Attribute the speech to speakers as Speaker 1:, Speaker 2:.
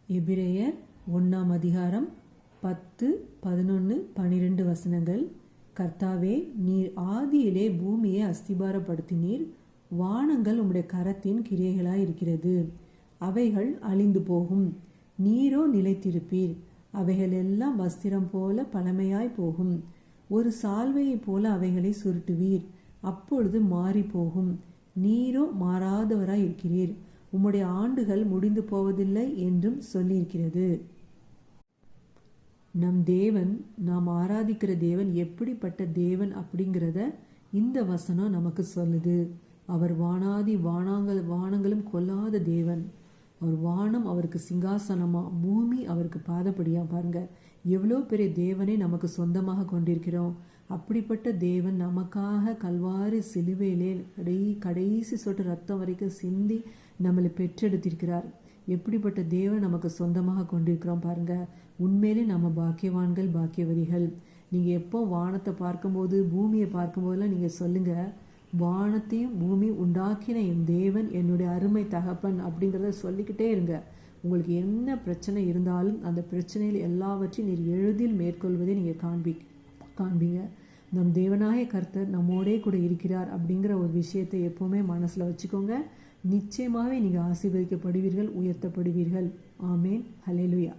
Speaker 1: எபிரேயர் 1ஆம் அதிகாரம் 10, 11, 12 வசனங்கள். கர்த்தாவே, நீர் ஆதியிலே பூமியை அஸ்திபாரப்படுத்தினீர். வானங்கள் உம்முடைய கரத்தின் கிரியைகளாய் இருக்கிறது. அவைகள் அழிந்து போகும், நீரோ நிலைத்திருப்பீர். அவைகள் எல்லாம் வஸ்திரம் போல பழமையாய் போகும். ஒரு சால்வையைப் போல அவைகளை சுருட்டுவீர், அப்பொழுது மாறி போகும். நீரோ மாறாதவராய் இருக்கிறீர். உம்முடைய ஆண்டுகள் முடிந்து போவதில்லை என்றும் சொல்லியிருக்கிறது. நம் தேவன், நாம் ஆராதிக்கிற தேவன் எப்படிப்பட்ட தேவன் அப்படிங்கிறத இந்த வசனம் நமக்கு சொல்லுது. அவர் வானாதி வானங்களும் கொல்லாத தேவன். அவர் வானம் அவருக்கு சிங்காசனமா, பூமி அவருக்கு பாதப்படியா. பாருங்க, எவ்வளோ பெரிய தேவனை நமக்கு சொந்தமாக கொண்டிருக்கிறோம். அப்படிப்பட்ட தேவன் நமக்காக கல்வாரி சிலுவையிலே கடைசி சொட்டு ரத்தம் வரைக்கும் சிந்தி நம்மளை பெற்றெடுத்திருக்கிறார். எப்படிப்பட்ட தேவன் நமக்கு சொந்தமாக கொண்டிருக்கிறோம் பாருங்க. உண்மையிலே நம்ம பாக்கியவான்கள், பாக்கியவதிகள். நீங்கள் எப்போ வானத்தை பார்க்கும்போது, பூமியை பார்க்கும்போதெல்லாம் நீங்கள் சொல்லுங்க, வானத்தையும் பூமி உண்டாக்கின என் தேவன் என்னுடைய அருமை தகப்பன் அப்படிங்கிறத சொல்லிக்கிட்டே இருங்க. உங்களுக்கு என்ன பிரச்சனை இருந்தாலும் அந்த பிரச்சனையில் எல்லாவற்றையும் நீர் எளிதில் மேற்கொள்வதை நீங்கள் காண்பீங்க. நம் தேவனாய கர்த்தர் நம்மோடே கூட இருக்கிறார் அப்படிங்கிற ஒரு விஷயத்தை எப்போவுமே மனசில் வச்சுக்கோங்க. நிச்சயமாகவே நீங்கள் ஆசீர்வதிக்கப்படுவீர்கள், உயர்த்தப்படுவீர்கள். ஆமேன். ஹல்லேலூயா.